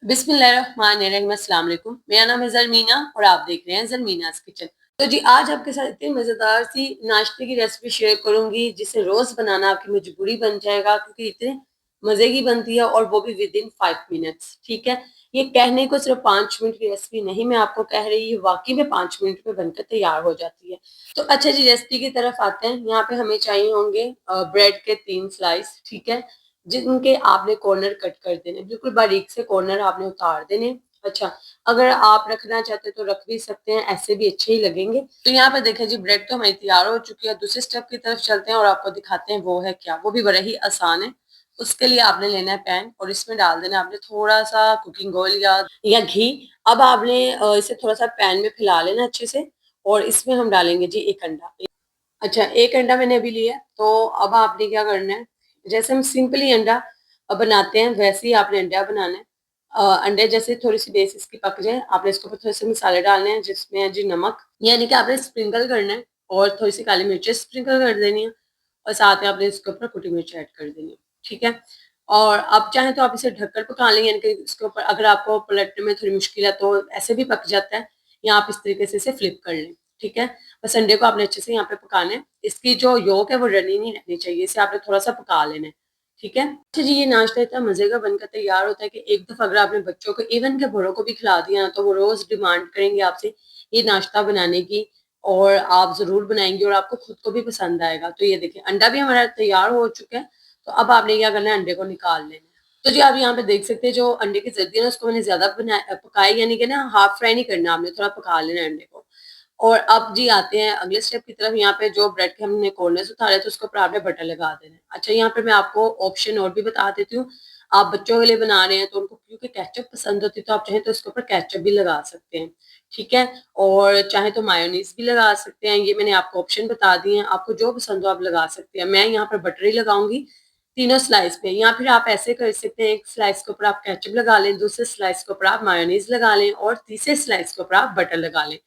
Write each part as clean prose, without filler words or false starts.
बिस्मिल्लाहिर्रहमानिर्रहीम, अस्सलाम वालेकुम। मेरा नाम है ज़रमीना और आप देख रहे हैं ज़रमीनाज़ किचन। तो जी आज आपके साथ इतनी मज़ेदार सी नाश्ते की रेसिपी शेयर करूँगी जिसे रोज़ बनाना आपकी मजबूरी बन जाएगा क्योंकि इतने मज़े की बनती है और वो भी विदिन 5 मिनट्स। ठीक है, ये कहने को सिर्फ 5 मिनट की रेसिपी नहीं मैं आपको कह रही हूँ, वाकई में 5 मिनट में बनकर तैयार हो जाती है। तो अच्छा जी, रेसिपी की तरफ आते हैं। यहाँ पे हमें चाहिए होंगे ब्रेड के 3 स्लाइस। ठीक है, जिनके आपने कॉर्नर कट कर देने, बिल्कुल बारीक से कॉर्नर आपने उतार देने। अच्छा, अगर आप रखना चाहते तो रख भी सकते हैं, ऐसे भी अच्छे ही लगेंगे। तो यहाँ पे देखें जी, ब्रेड तो हमारी तैयार हो चुकी है। दूसरे स्टेप की तरफ चलते हैं और आपको दिखाते हैं वो है क्या। वो भी बड़ा ही आसान है। उसके लिए आपने लेना है पैन और इसमें डाल देना आपने थोड़ा सा कुकिंग ऑयल या घी। अब आपने इसे थोड़ा सा पैन में फैला लेना अच्छे से और इसमें हम डालेंगे जी एक अंडा। अच्छा, एक अंडा मैंने अभी लिया, तो अब आपने क्या करना है, जैसे हम सिंपली अंडा बनाते हैं वैसे ही आपने अंडा बनाना है। अंडे जैसे थोड़ी-सी बेस इसकी पक जाए, आपने इसके ऊपर थोड़े से मसाले डालने हैं जिसमें है जी नमक, यानी कि आपने स्प्रिंकल करना है और थोड़ी-सी काली मिर्चें स्प्रिंकल कर देनी है और साथ में आपने इसके ऊपर कुटी मिर्च ऐड कर देनी है, ठीक है? और आप चाहें तो आप इसे ढककर पका लें, यानी कि इसके ऊपर अगर आपको पलटने में थोड़ी मुश्किल है तो ऐसे भी पक जाता है, या आप इस तरीके से इसे फ्लिप कर लें, ठीक है? बस अंडे को आपने अच्छे से यहाँ पे पकाना है। इसकी जो योक है वो रनी नहीं रहनी चाहिए, इसे आपने थोड़ा-सा पका लेना है, ठीक है? अच्छा जी, ये नाश्ता इतना मज़े का बनकर तैयार होता है कि एक दफ़ा अगर आपने बच्चों को, इवन के बड़ों को भी खिला दिया ना, तो वो रोज़ डिमांड करेंगे आपसे ये नाश्ता बनाने की और आप ज़रूर बनाएँगे और आपको खुद को भी पसंद आएगा। तो ये देखिए, अंडा भी हमारा तैयार हो चुका है, तो अब आपने क्या करना है, अंडे को निकाल लेना है। तो जी आप यहाँ पे देख सकते हैं जो अंडे की जर्दी है ना, उसको मैंने ज़्यादा पकाया, यानी कि ना हाफ फ्राई नहीं करना, आपने थोड़ा पका लेना है अंडे को। और अब जी आते हैं अगले स्टेप की तरफ। यहाँ पे जो ब्रेड के हमने कॉर्नर्स उतारे थे उसके ऊपर आपने बटर लगा देना है। अच्छा, यहाँ पे मैं आपको ऑप्शन और भी बता देती हूँ। आप बच्चों के लिए बना रहे हैं तो उनको क्योंकि केचप पसंद होती है, तो आप चाहें तो इसके ऊपर केचप भी लगा सकते हैं, ठीक है? और चाहे तो मायोनीज़ भी लगा सकते हैं। ये मैंने आपको ऑप्शन बता दिए हैं, आपको जो पसंद हो आप लगा सकते हैं। मैं यहाँ पर बटर ही लगाऊँगी तीनों स्लाइस पे, या फिर आप ऐसे कर सकते हैं, एक स्लाइस के ऊपर आप केचप लगा लें, दूसरे स्लाइस के ऊपर आप मायोनीज़ लगा लें और तीसरे स्लाइस के ऊपर आप बटर लगा लें।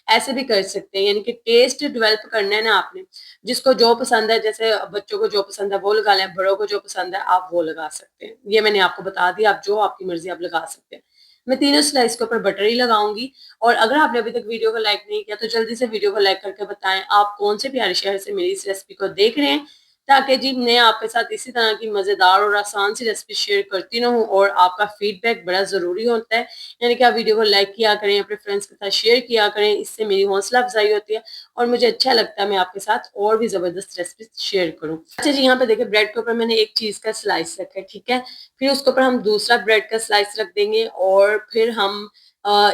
ऐसे भी कर सकते हैं, यानी कि टेस्ट डेवलप करना है ना आपने, जिसको जो पसंद है, जैसे बच्चों को जो पसंद है वो लगा लें, बड़ों को जो पसंद है आप वो लगा सकते हैं। ये मैंने आपको बता दिया, आप जो आपकी मर्ज़ी आप लगा सकते हैं। मैं तीनों स्लाइस के ऊपर बटर ही लगाऊँगी। और अगर आपने अभी तक वीडियो को लाइक नहीं किया तो जल्दी से वीडियो को लाइक करके बताएँ आप कौन से प्यारे शहर से मेरी इस रेसिपी को देख रहे हैं, ताकि जी मैं आपके साथ इसी तरह की मज़ेदार और आसान सी रेसिपी शेयर करती रहूँ और आपका फीडबैक बड़ा ज़रूरी होता है। यानी कि आप वीडियो को लाइक किया करें, अपने फ्रेंड्स के साथ शेयर किया करें, इससे मेरी हौसला अफ़ज़ाई होती है और मुझे अच्छा लगता है मैं आपके साथ और भी ज़बरदस्त रेसिपी शेयर करूँ। अच्छा जी, यहाँ पे देखिए ब्रेड के ऊपर मैंने एक चीज़ का स्लाइस रखा है, ठीक है? फिर उसके ऊपर हम दूसरा ब्रेड का स्लाइस रख देंगे और फिर हम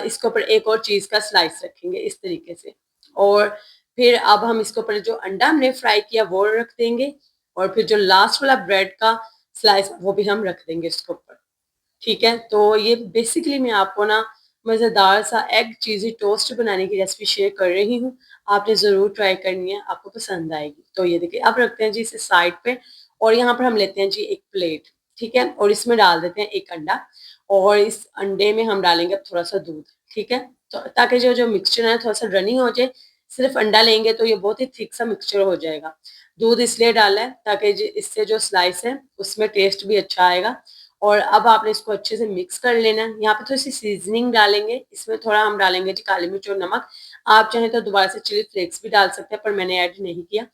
इसके ऊपर एक और चीज़ का स्लाइस रखेंगे इस तरीके से। और फिर अब हम इसके ऊपर जो अंडा हमने फ्राई किया वो रख देंगे और फिर जो लास्ट वाला ब्रेड का स्लाइस वो भी हम रख देंगे इसके ऊपर। ठीक है? तो ये बेसिकली मैं आपको ना मज़ेदार सा एग चीज़ी टोस्ट बनाने की रेसिपी शेयर कर रही हूँ। आपने ज़रूर ट्राई करनी है, आपको पसंद आएगी। तो ये देखिए, अब रखते हैं जी इसे साइड पे और यहाँ पर हम लेते हैं जी एक प्लेट, ठीक है? और इसमें डाल देते हैं एक अंडा और इस अंडे में हम डालेंगे अब थोड़ा-सा दूध, ठीक है? तो ताकि जो मिक्सचर है थोड़ा-सा रनी हो जाए। सिर्फ़ अंडा लेंगे तो ये बहुत ही थिक सा मिक्सचर हो जाएगा। दूध इसलिए डाला है ताकि जी इससे जो स्लाइस है उसमें टेस्ट भी अच्छा आएगा। और अब आपने इसको अच्छे से मिक्स कर लेना है। यहाँ पे थोड़ी-सी सीज़निंग डालेंगे, इसमें थोड़ा हम डालेंगे जी काली मिर्च और नमक। आप चाहें तो दोबारा से चिली फ्लेक्स भी डाल सकते हैं, पर मैंने ऐड नहीं किया,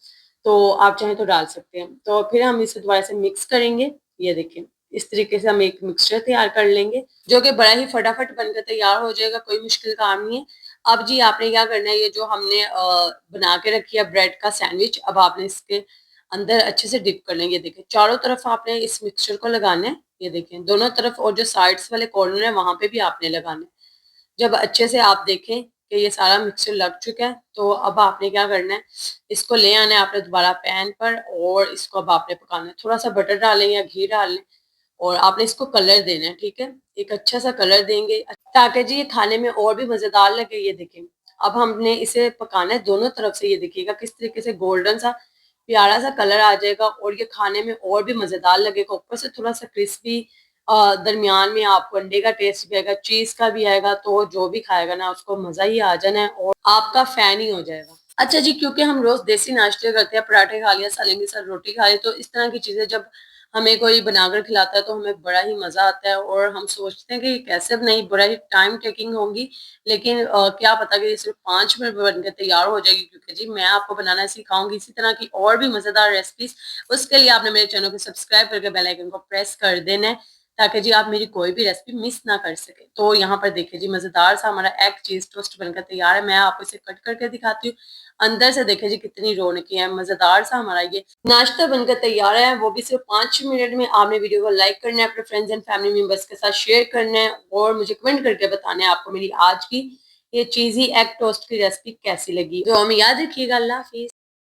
तो आप चाहें तो डाल सकते हैं। तो फिर हम इसे दोबारा से मिक्स करेंगे। ये देखिए, इस तरीके से हम एक मिक्सचर तैयार कर लेंगे, जो कि बड़ा ही फटाफट बनकर तैयार हो जाएगा, कोई मुश्किल काम नहीं है। अब जी आपने क्या करना है, ये जो हमने बना के रखी है ब्रेड का सैंडविच, अब आपने इसके अंदर अच्छे से डिप करना है। ये देखिए, चारों तरफ आपने इस मिक्सचर को लगाना है। ये देखें, दोनों तरफ और जो साइड्स वाले कॉर्नर है वहां पे भी आपने लगाना है। जब अच्छे से आप देखें कि ये सारा मिक्सचर लग चुका है, तो अब आपने क्या करना है, इसको ले आना है आपने दोबारा पैन पर और इसको अब आपने पकाना है। थोड़ा सा बटर डालें या घी डाल लें और आपने इसको कलर देना है, ठीक है? एक अच्छा सा कलर देंगे ताकि जी ये खाने में और भी मज़ेदार लगे। ये देखें, अब हमने इसे पकाना है दोनों तरफ से। ये देखिएगा किस तरीके से गोल्डन सा प्यारा सा कलर आ जाएगा और ये खाने में और भी मज़ेदार लगेगा। ऊपर से थोड़ा-सा क्रिस्पी, दरमियान में आपको अंडे का टेस्ट भी आएगा, चीज़ का भी आएगा, तो जो भी खाएगा ना उसको मज़ा ही आ जाना है और आपका फ़ैन ही हो जाएगा। अच्छा जी, क्योंकि हम रोज़ देसी नाश्ते करते हैं, पराठे खा लिया, सालन के साथ रोटी खा ली, तो इस तरह की चीज़ें जब हमें कोई बनाकर खिलाता है तो हमें बड़ा ही मज़ा आता है और हम सोचते हैं कि कैसे बनाई, बड़ा ही टाइम टेकिंग होगी, लेकिन क्या पता कि ये सिर्फ़ 5 मिनट में बनकर तैयार हो जाएगी, क्योंकि जी मैं आपको बनाना सिखाऊँगी इसी तरह की और भी मज़ेदार रेसिपीज़। उसके लिए आपने मेरे चैनल को सब्सक्राइब करके बेल आइकन को प्रेस कर देना है, ताकि जी आप मेरी कोई भी रेसिपी मिस ना कर सकें। तो यहाँ पर देखिए जी मज़ेदार सा हमारा एग चीज़ टोस्ट बनकर तैयार है। मैं आपको इसे कट करके दिखाती हूँ। अंदर से देखिए जी कितनी रौनकी है, मज़ेदार सा हमारा ये नाश्ता बनकर तैयार है, वो भी सिर्फ 5 मिनट में। आपने वीडियो को लाइक करना है, अपने फ्रेंड्स एंड फैमिली मेंबर्स के साथ शेयर करना है और मुझे कमेंट करके बताना है आपको मेरी आज की ये चीज़ी एग टोस्ट की रेसिपी कैसी लगी। तो हमें याद रखिएगा। अल्लाह हाफ़िज़।